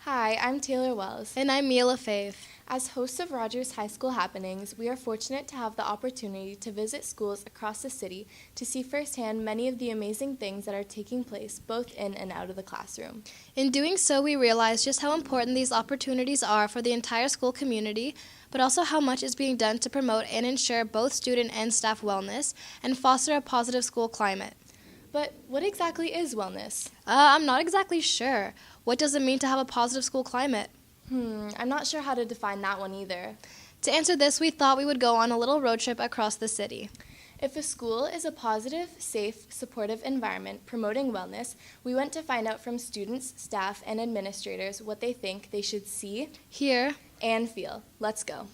Hi, I'm Taylor Wells. And I'm Mila Faith. As hosts of Rogers High School Happenings, we are fortunate to have the opportunity to visit schools across the city to see firsthand many of the amazing things that are taking place both in and out of the classroom. In doing so, we realize just how important these opportunities are for the entire school community, but also how much is being done to promote and ensure both student and staff wellness and foster a positive school climate. But what exactly is wellness? I'm not exactly sure. What does it mean to have a positive school climate? I'm not sure how to define that one either. To answer this, we thought we would go on a little road trip across the city. If a school is a positive, safe, supportive environment promoting wellness, we went to find out from students, staff, and administrators what they think they should see, hear, and feel. Let's go.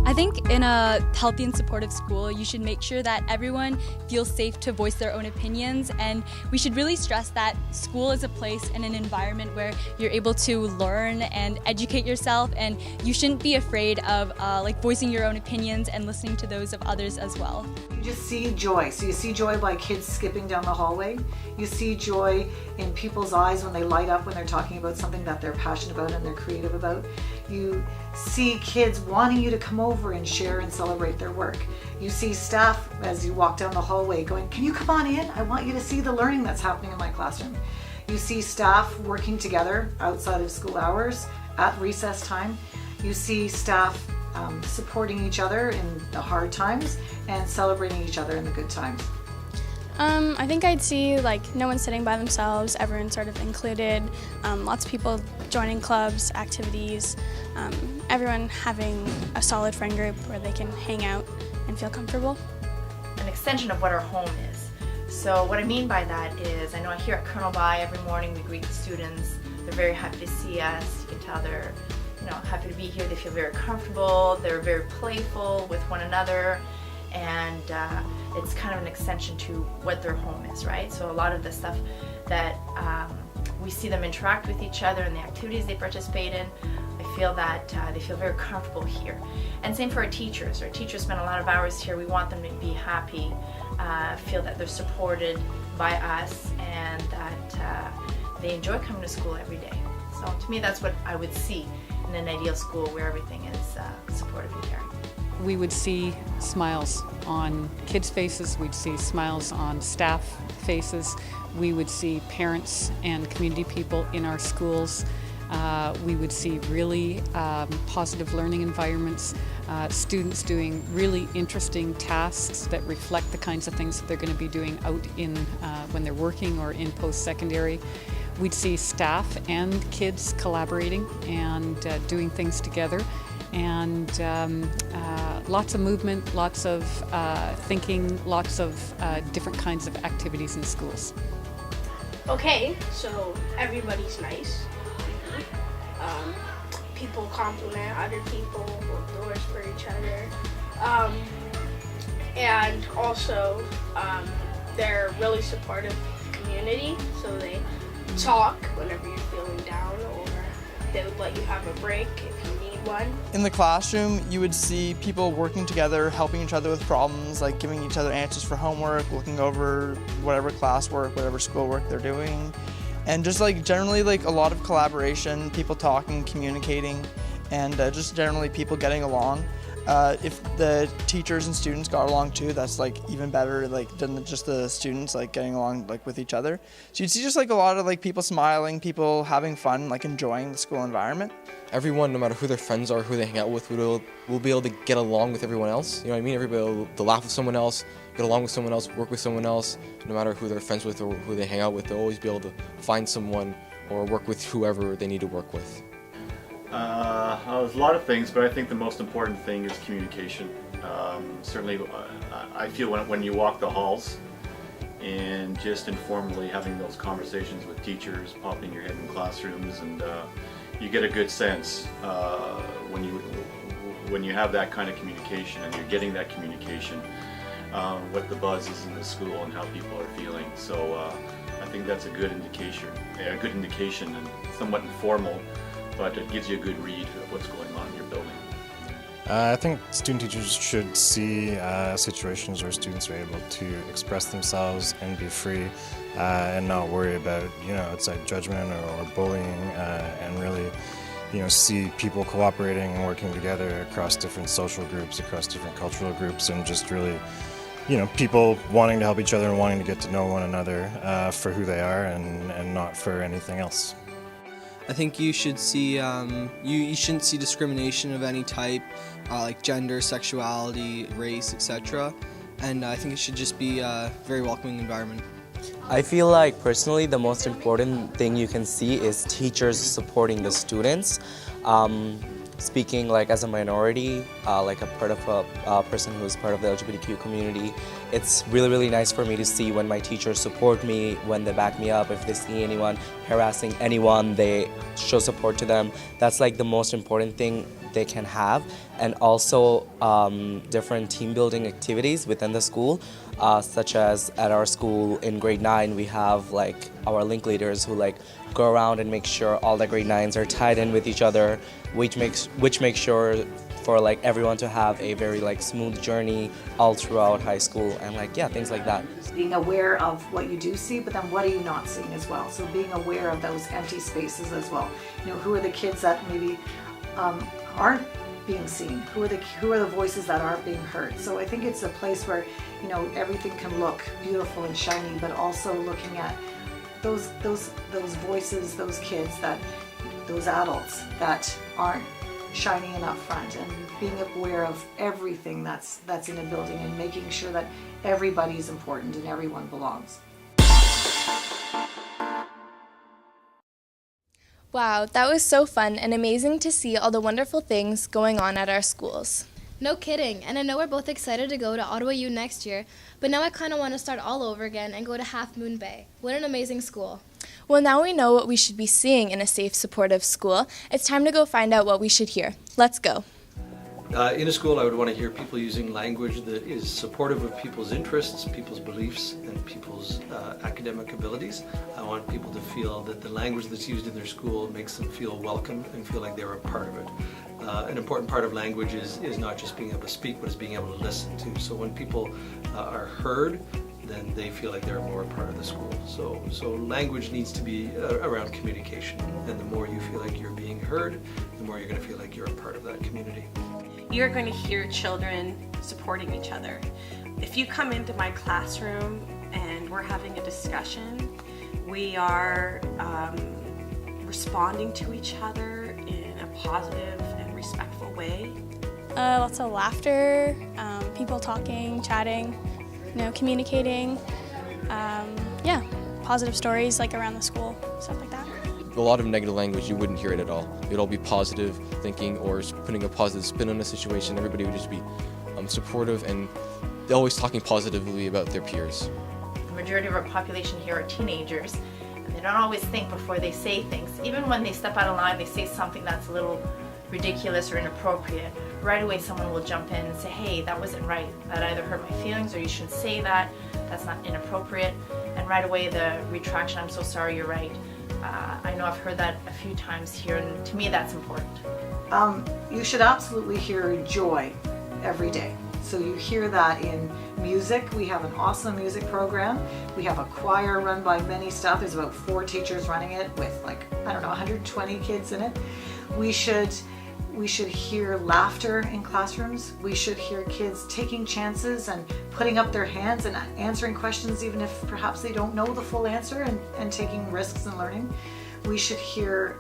I think in a healthy and supportive school, you should make sure that everyone feels safe to voice their own opinions, and we should really stress that school is a place and an environment where you're able to learn and educate yourself, and you shouldn't be afraid of voicing your own opinions and listening to those of others as well. You just see joy. So you see joy by kids skipping down the hallway. You see joy in people's eyes when they light up when they're talking about something that they're passionate about and they're creative about. You see kids wanting you to come over and share and celebrate their work. You see staff as you walk down the hallway going, "Can you come on in? I want you to see the learning that's happening in my classroom." You see staff working together outside of school hours at recess time. You see staff supporting each other in the hard times and celebrating each other in the good times. I think I'd see no one sitting by themselves, everyone sort of included, lots of people joining clubs, activities, everyone having a solid friend group where they can hang out and feel comfortable. An extension of what our home is. So what I mean by that is, I know here at Colonel By every morning we greet the students. They're very happy to see us. You can tell they're happy to be here. They feel very comfortable. They're very playful with one another, and it's kind of an extension to what their home is, right? So a lot of the stuff that we see them interact with each other and the activities they participate in, I feel that they feel very comfortable here. And same for our teachers. Our teachers spend a lot of hours here. We want them to be happy, feel that they're supported by us, and that they enjoy coming to school every day. So to me, that's what I would see in an ideal school where everything is supportive and caring. We would see smiles on kids' faces, we'd see smiles on staff faces, we would see parents and community people in our schools. We would see really positive learning environments, students doing really interesting tasks that reflect the kinds of things that they're going to be doing out in when they're working or in post-secondary. We'd see staff and kids collaborating and doing things together, and lots of movement, lots of thinking, lots of different kinds of activities in schools. Okay, so everybody's nice. People compliment other people, hold doors for each other. And also, they're really supportive of the community, so they talk whenever you're feeling down, or they would let you have a break if you need one. In the classroom, you would see people working together, helping each other with problems, like giving each other answers for homework, looking over whatever classwork, whatever schoolwork they're doing. And just generally a lot of collaboration, people talking, communicating, and just generally people getting along. If the teachers and students got along too, that's even better than just the students getting along with each other. So you'd see just a lot of people smiling, people having fun, enjoying the school environment. Everyone, no matter who their friends are, who they hang out with, will be able to get along with everyone else. You know what I mean? Everybody will laugh with someone else, get along with someone else, work with someone else. No matter who they're friends with or who they hang out with, they'll always be able to find someone or work with whoever they need to work with. There's a lot of things, but I think the most important thing is communication. Certainly, I feel when you walk the halls and just informally having those conversations with teachers, popping your head in classrooms, and you get a good sense when you have that kind of communication and you're getting that communication, what the buzz is in the school and how people are feeling. So I think that's a good indication and somewhat informal, but it gives you a good read of what's going on in your building. I think student teachers should see situations where students are able to express themselves and be free and not worry about, outside judgment or bullying, and really, see people cooperating and working together across different social groups, across different cultural groups, and just really, people wanting to help each other and wanting to get to know one another for who they are and not for anything else. I think you should see, you shouldn't see discrimination of any type, like gender, sexuality, race, etc. And I think it should just be a very welcoming environment. I feel like personally the most important thing you can see is teachers supporting the students. Speaking like as a minority, like a part of a person who is part of the LGBTQ community, it's really nice for me to see when my teachers support me, when they back me up. If they see anyone harassing anyone, they show support to them. That's like the most important thing they can have. And also different team building activities within the school, such as at our school in grade 9 we have like our link leaders who like go around and make sure all the grade 9s are tied in with each other, which makes sure for like everyone to have a very like smooth journey all throughout high school, and like things like that. Being aware of what you do see, but then what are you not seeing as well? So being aware of those empty spaces as well. Who are the kids that maybe aren't being seen? Who are the voices that aren't being heard? So I think it's a place where everything can look beautiful and shiny, but also looking at those voices, those kids, those adults that aren't shining enough front, and being aware of everything that's in a building and making sure that everybody's important and everyone belongs. Wow, that was so fun and amazing to see all the wonderful things going on at our schools. No kidding, and I know we're both excited to go to Ottawa U next year, but now I kind of want to start all over again and go to Half Moon Bay. What an amazing school. Well, now we know what we should be seeing in a safe, supportive school. It's time to go find out what we should hear. Let's go. In a school, I would want to hear people using language that is supportive of people's interests, people's beliefs, and people's academic abilities. I want people to feel that the language that's used in their school makes them feel welcome and feel like they're a part of it. An important part of language is not just being able to speak, but is being able to listen too. So when people are heard, then they feel like they're more a part of the school. So language needs to be around communication, and the more you feel like you're being heard, the more you're going to feel like you're a part of that community. You're going to hear children supporting each other. If you come into my classroom and we're having a discussion, we are responding to each other in a positive and respectful way. Lots of laughter, people talking, chatting, communicating. Positive stories like around the school, stuff like that. A lot of negative language, you wouldn't hear it at all. It'd all be positive thinking or putting a positive spin on a situation. Everybody would just be supportive, and they're always talking positively about their peers. The majority of our population here are teenagers, and they don't always think before they say things. Even when they step out of line, they say something that's a little ridiculous or inappropriate. Right away someone will jump in and say, hey, that wasn't right. That either hurt my feelings, or you shouldn't say that. That's not inappropriate. And right away the retraction, I'm so sorry, you're right. I know I've heard that a few times here, and to me that's important. You should absolutely hear joy every day. So you hear that in music. We have an awesome music program. We have a choir run by many staff. There's about 4 teachers running it with 120 kids in it. We should hear laughter in classrooms. We should hear kids taking chances and putting up their hands and answering questions even if perhaps they don't know the full answer, and taking risks and learning. We should hear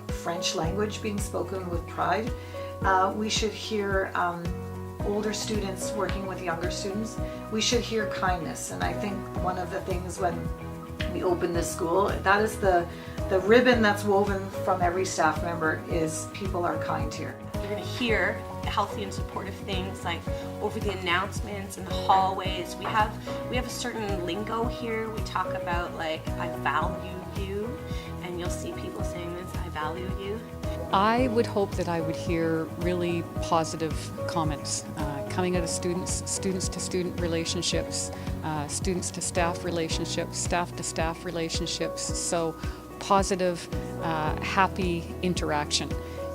French language being spoken with pride. We should hear older students working with younger students. We should hear kindness, and I think one of the things when we open this school, that is the ribbon that's woven from every staff member, is people are kind here. You're going to hear healthy and supportive things like over the announcements in the hallways. We have a certain lingo here. We talk about like, I value you, and you'll see people saying this, I value you. I would hope that I would hear really positive comments coming out of students to student relationships, students to staff relationships, staff to staff relationships. So positive, happy interaction.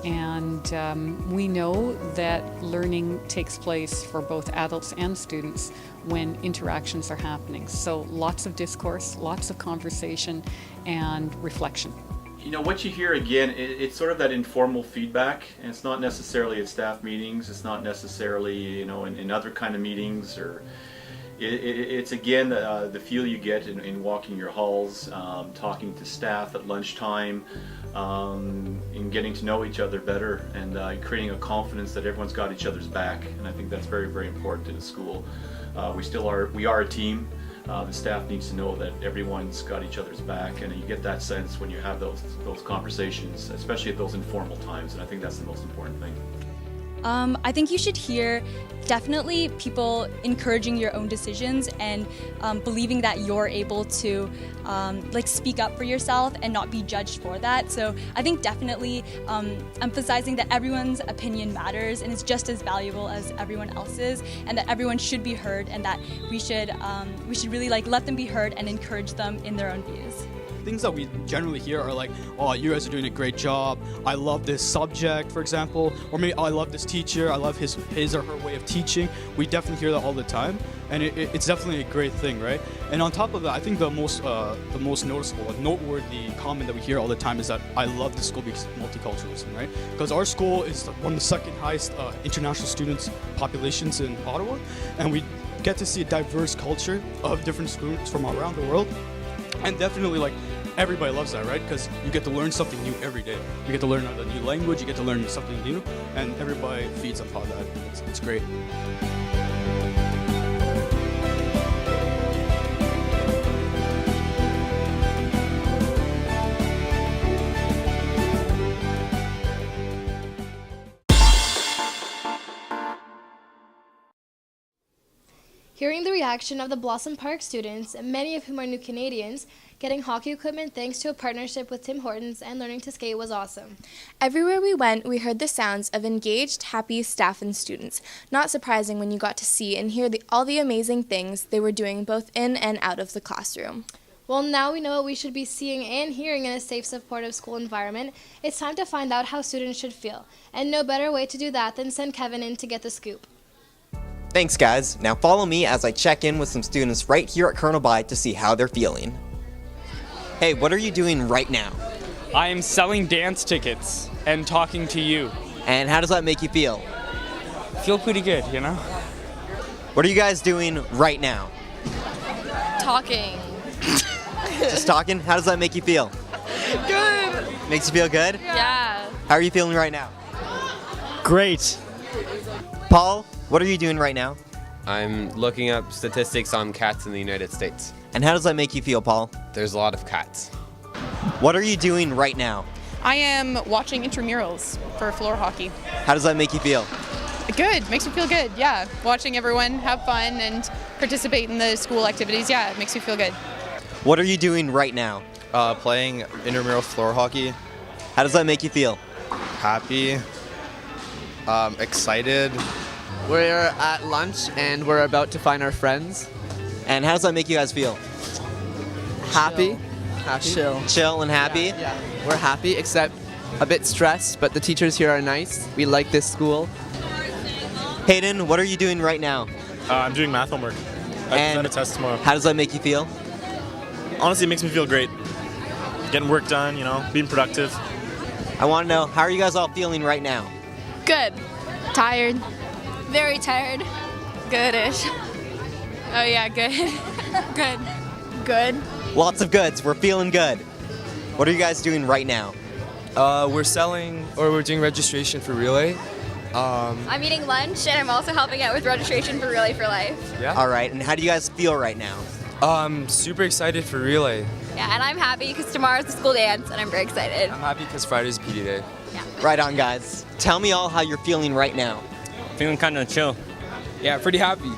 And we know that learning takes place for both adults and students when interactions are happening. So lots of discourse, lots of conversation, and reflection. You know, what you hear again, it's sort of that informal feedback, and it's not necessarily at staff meetings, it's not necessarily, you know, in other kind of meetings, or it's again the feel you get in walking your halls, talking to staff at lunchtime, in getting to know each other better, and creating a confidence that everyone's got each other's back. And I think that's very, very important in a school. We are a team. The staff needs to know that everyone's got each other's back, and you get that sense when you have those conversations, especially at those informal times, and I think that's the most important thing. I think you should hear definitely people encouraging your own decisions and believing that you're able to like speak up for yourself and not be judged for that. So I think definitely emphasizing that everyone's opinion matters and is just as valuable as everyone else's, and that everyone should be heard, and that we should really like let them be heard and encourage them in their own views. Things that we generally hear are like, oh, you guys are doing a great job, I love this subject, for example, or maybe, oh, I love this teacher, I love his or her way of teaching. We definitely hear that all the time, and it's definitely a great thing, right? And on top of that, I think the most noticeable and noteworthy comment that we hear all the time is that I love the school because of multiculturalism, right? Because our school is one of the second highest international students populations in Ottawa, and we get to see a diverse culture of different students from around the world. And definitely, like, everybody loves that, right? Because you get to learn something new every day. You get to learn a new language, you get to learn something new, and everybody feeds upon that. It's great. Hearing the reaction of the Blossom Park students, many of whom are new Canadians, getting hockey equipment thanks to a partnership with Tim Hortons and learning to skate was awesome. Everywhere we went, we heard the sounds of engaged, happy staff and students. Not surprising when you got to see and hear all the amazing things they were doing both in and out of the classroom. Well, now we know what we should be seeing and hearing in a safe, supportive school environment. It's time to find out how students should feel. And no better way to do that than send Kevin in to get the scoop. Thanks, guys. Now follow me as I check in with some students right here at Colonel By to see how they're feeling. Hey, what are you doing right now? I am selling dance tickets and talking to you. And how does that make you feel? Feel pretty good, you know? What are you guys doing right now? Talking. Just talking? How does that make you feel? Good. Makes you feel good? Yeah. How are you feeling right now? Great. Paul, what are you doing right now? I'm looking up statistics on cats in the United States. And how does that make you feel, Paul? There's a lot of cats. What are you doing right now? I am watching intramurals for floor hockey. How does that make you feel? Good. Makes me feel good. Yeah. Watching everyone have fun and participate in the school activities. Yeah, it makes me feel good. What are you doing right now? Playing intramural floor hockey. How does that make you feel? Happy. Excited. We're at lunch and we're about to find our friends. And how does that make you guys feel? Happy. Chill. Chill and happy? Yeah. We're happy, except a bit stressed, but the teachers here are nice. We like this school. Hayden, what are you doing right now? I'm doing math homework. I present a test tomorrow. How does that make you feel? Honestly, it makes me feel great. Getting work done, you know, being productive. I want to know, how are you guys all feeling right now? Good. Tired. Very tired. Goodish. Oh yeah, good. Good. Good. Lots of goods. We're feeling good. What are you guys doing right now? We're doing registration for Relay. I'm eating lunch and I'm also helping out with registration for Relay for Life. Yeah. All right, and how do you guys feel right now? Super excited for Relay. Yeah, and I'm happy because tomorrow's the school dance and I'm very excited. I'm happy because Friday's PD day. Yeah. Right on, guys. Tell me all how you're feeling right now. Feeling kind of chill. Yeah, pretty happy.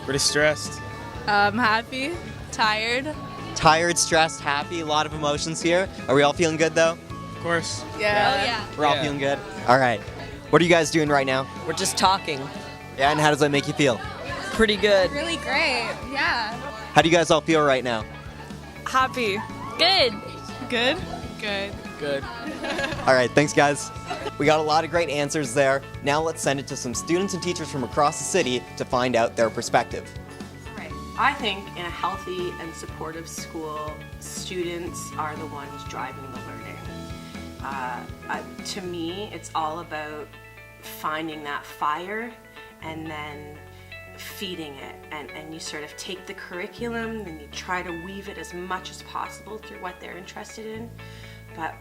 Pretty stressed. Happy. Tired. Tired, stressed, happy, a lot of emotions here. Are we all feeling good though? Of course. Yeah. Oh, yeah. We're all feeling good? All right. What are you guys doing right now? We're just talking. Yeah, and how does that make you feel? Pretty good. Really great. Yeah. How do you guys all feel right now? Happy. Good. Good. Good. Good. All right, thanks guys. We got a lot of great answers there. Now let's send it to some students and teachers from across the city to find out their perspective. Right. I think in a healthy and supportive school, students are the ones driving the learning. To me, it's all about finding that fire and then feeding it, and you sort of take the curriculum and you try to weave it as much as possible through what they're interested in. But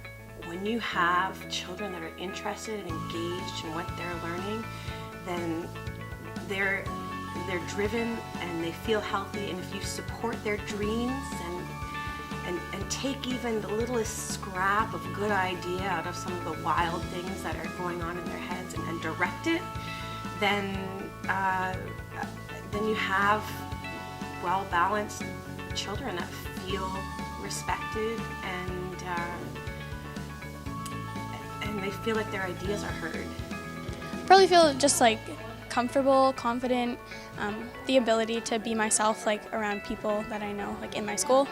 when you have children that are interested and engaged in what they're learning, then they're driven and they feel healthy, and if you support their dreams and take even the littlest scrap of good idea out of some of the wild things that are going on in their heads and direct it, then you have well-balanced children that feel respected and they feel like their ideas are heard. Probably feel just like comfortable, confident, the ability to be myself like around people that I know like in my school.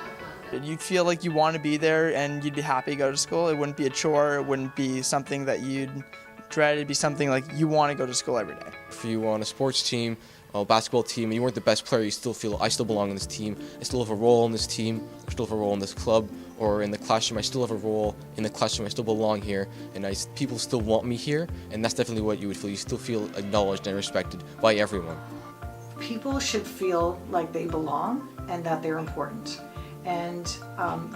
You'd feel like you want to be there and you'd be happy to go to school. It wouldn't be a chore, it wouldn't be something that you'd dread, it'd be something like you want to go to school every day. If you were on a sports team, a basketball team, and you weren't the best player, you still feel, I still belong in this team, I still have a role in this team, I still have a role in this club, or in the classroom, I still have a role in the classroom, I still belong here, and people still want me here, and that's definitely what you would feel. You still feel acknowledged and respected by everyone. People should feel like they belong and that they're important. And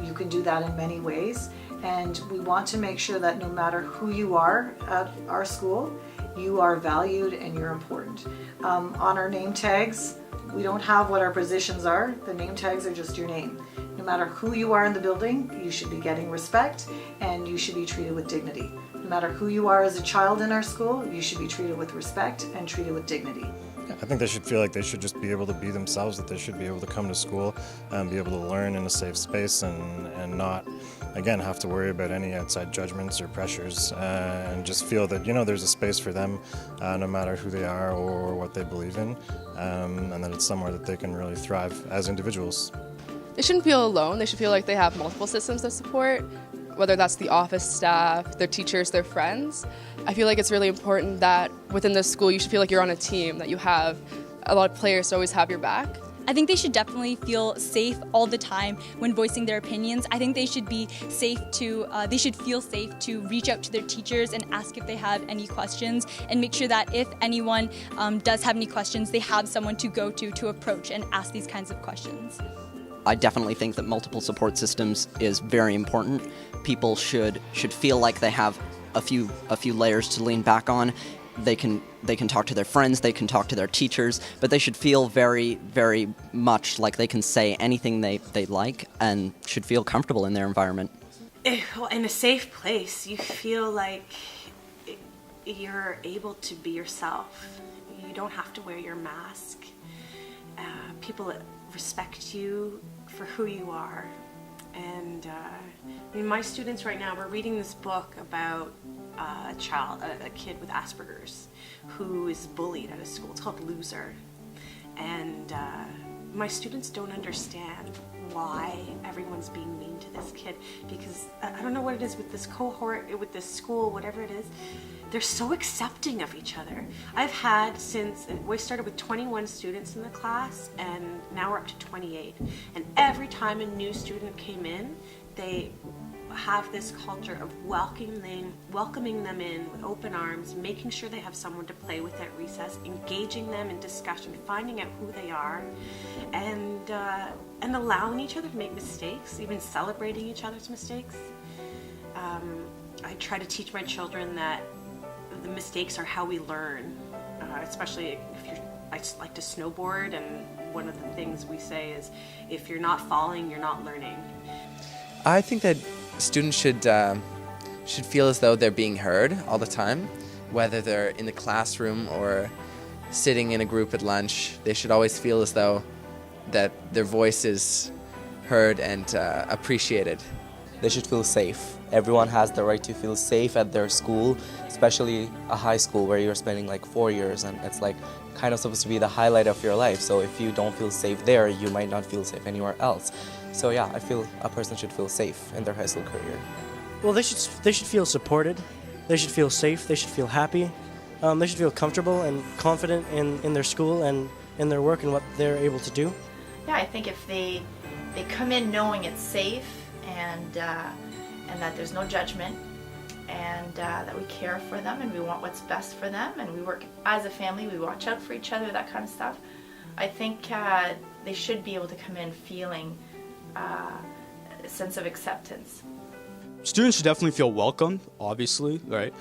you can do that in many ways. And we want to make sure that no matter who you are at our school, you are valued and you're important. On our name tags, we don't have what our positions are. The name tags are just your name. No matter who you are in the building, you should be getting respect and you should be treated with dignity. No matter who you are as a child in our school, you should be treated with respect and treated with dignity. I think they should feel like they should just be able to be themselves, that they should be able to come to school and be able to learn in a safe space and not, again, have to worry about any outside judgments or pressures, and just feel that, there's a space for them no matter who they are or what they believe in, and that it's somewhere that they can really thrive as individuals. They shouldn't feel alone. They should feel like they have multiple systems of support, whether that's the office staff, their teachers, their friends. I feel like it's really important that within the school you should feel like you're on a team, that you have a lot of players to always have your back. I think they should definitely feel safe all the time when voicing their opinions. I think they should be safe they should feel safe to reach out to their teachers and ask if they have any questions, and make sure that if anyone does have any questions, they have someone to go to approach and ask these kinds of questions. I definitely think that multiple support systems is very important. People should feel like they have a few layers to lean back on. They can talk to their friends, they can talk to their teachers, but they should feel very, very much like they can say anything they like and should feel comfortable in their environment. In a safe place, you feel like you're able to be yourself. You don't have to wear your mask. People respect you for who you are. And my students right now, we're reading this book about a kid with Asperger's who is bullied at a school. It's called Loser. And my students don't understand why everyone's being mean to this kid, because I don't know what it is with this cohort, with this school, whatever it is. They're so accepting of each other. I've had we started with 21 students in the class, and now we're up to 28. And every time a new student came in, they have this culture of welcoming them in with open arms, making sure they have someone to play with at recess, engaging them in discussion, finding out who they are, and allowing each other to make mistakes, even celebrating each other's mistakes. I try to teach my children that the mistakes are how we learn, especially I like to snowboard, and one of the things we say is, if you're not falling, you're not learning. I think that students should feel as though they're being heard all the time, whether they're in the classroom or sitting in a group at lunch. They should always feel as though that their voice is heard and appreciated. They should feel safe. Everyone has the right to feel safe at their school, especially a high school where you're spending like 4 years, and it's like kind of supposed to be the highlight of your life. So if you don't feel safe there, you might not feel safe anywhere else. So yeah, I feel a person should feel safe in their high school career. Well, they should feel supported. They should feel safe. They should feel happy. They should feel comfortable and confident in their school and in their work and what they're able to do. Yeah, I think if they come in knowing it's safe and that there's no judgment and that we care for them and we want what's best for them and we work as a family, we watch out for each other, that kind of stuff. I think they should be able to come in feeling a sense of acceptance. Students should definitely feel welcomed, obviously, right?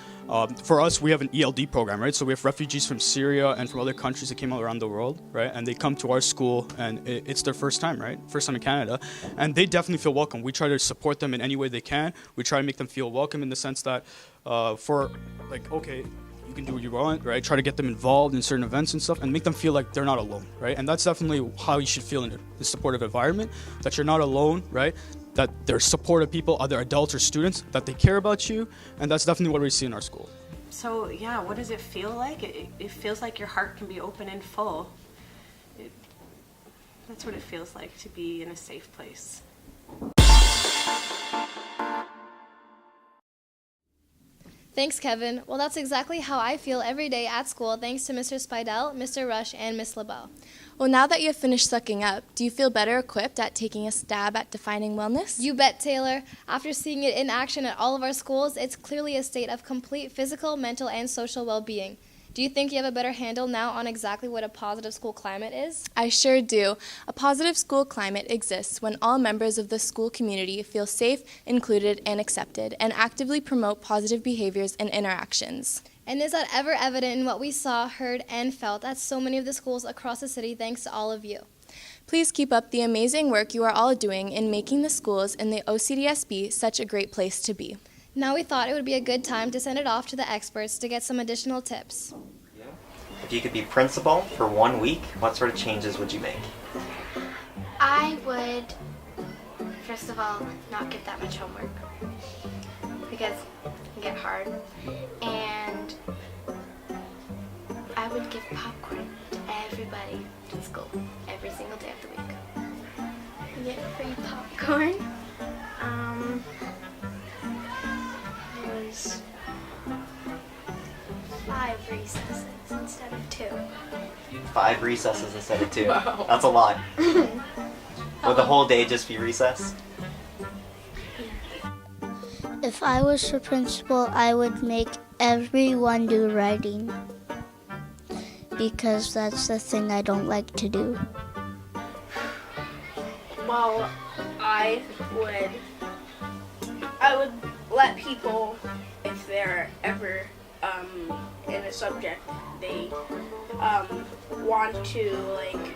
For us, we have an ELD program, right? So we have refugees from Syria and from other countries that came all around the world, right? And they come to our school, and it's their first time, right? First time in Canada. And they definitely feel welcome. We try to support them in any way they can. We try to make them feel welcome in the sense that okay, you can do what you want, right? Try to get them involved in certain events and stuff and make them feel like they're not alone, right? And that's definitely how you should feel in a supportive environment, that you're not alone, right? That there's supportive people, other adults or students, that they care about you, and that's definitely what we see in our school. So yeah, what does it feel like? It feels like your heart can be open and full. That's what it feels like to be in a safe place. Thanks, Kevin. Well, that's exactly how I feel every day at school, thanks to Mr. Spidell, Mr. Rush, and Miss LaBelle. Well, now that you have finished sucking up, do you feel better equipped at taking a stab at defining wellness? You bet, Taylor. After seeing it in action at all of our schools, it's clearly a state of complete physical, mental, and social well-being. Do you think you have a better handle now on exactly what a positive school climate is? I sure do. A positive school climate exists when all members of the school community feel safe, included, and accepted, and actively promote positive behaviors and interactions. And is that ever evident in what we saw, heard, and felt at so many of the schools across the city thanks to all of you? Please keep up the amazing work you are all doing in making the schools in the OCDSB such a great place to be. Now we thought it would be a good time to send it off to the experts to get some additional tips. If you could be principal for 1 week, what sort of changes would you make? I would, first of all, not give that much homework because it can get hard. And I would give popcorn to everybody in school every single day of the week. Get free popcorn. There's 5 recesses instead of 2. 5 recesses instead of 2. Wow. That's a lot. Would the whole day just be recess? If I was the principal, I would make everyone do writing because that's the thing I don't like to do. Well, I would let people, if they're ever in a subject they want to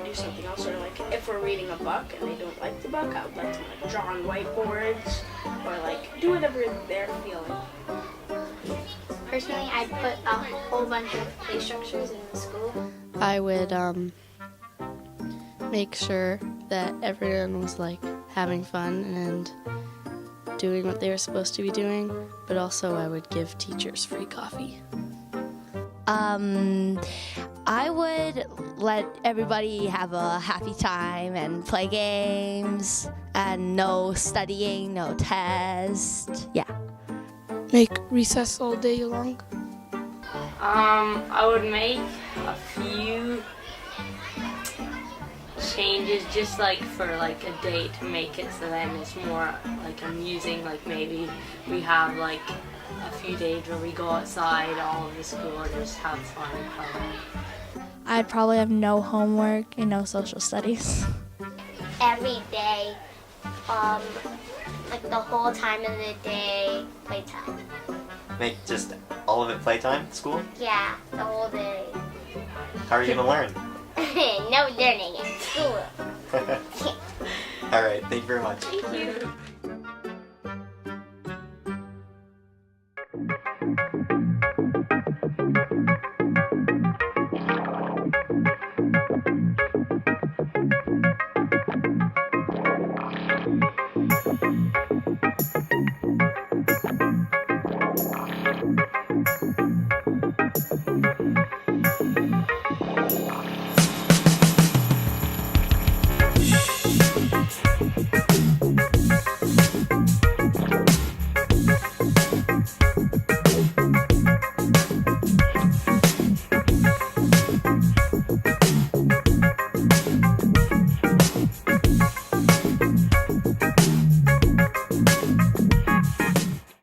do something else, or if we're reading a book and they don't like the book, I would let them draw on whiteboards or do whatever they're feeling. Personally, I'd put a whole bunch of play structures in the school. I would make sure that everyone was having fun and doing what they were supposed to be doing, but also I would give teachers free coffee. I would let everybody have a happy time and play games and no studying, no test. Yeah. Make recess all day long. I would make a few changes just for a day to make it so then it's more amusing. Maybe we have a few days where we go outside all of the school and just have fun and play. I'd probably have no homework and no social studies. Every day, the whole time of the day, playtime. Make just all of it playtime at school? Yeah, the whole day. How are you going to learn? No learning in school. All right, thank you very much. Thank you.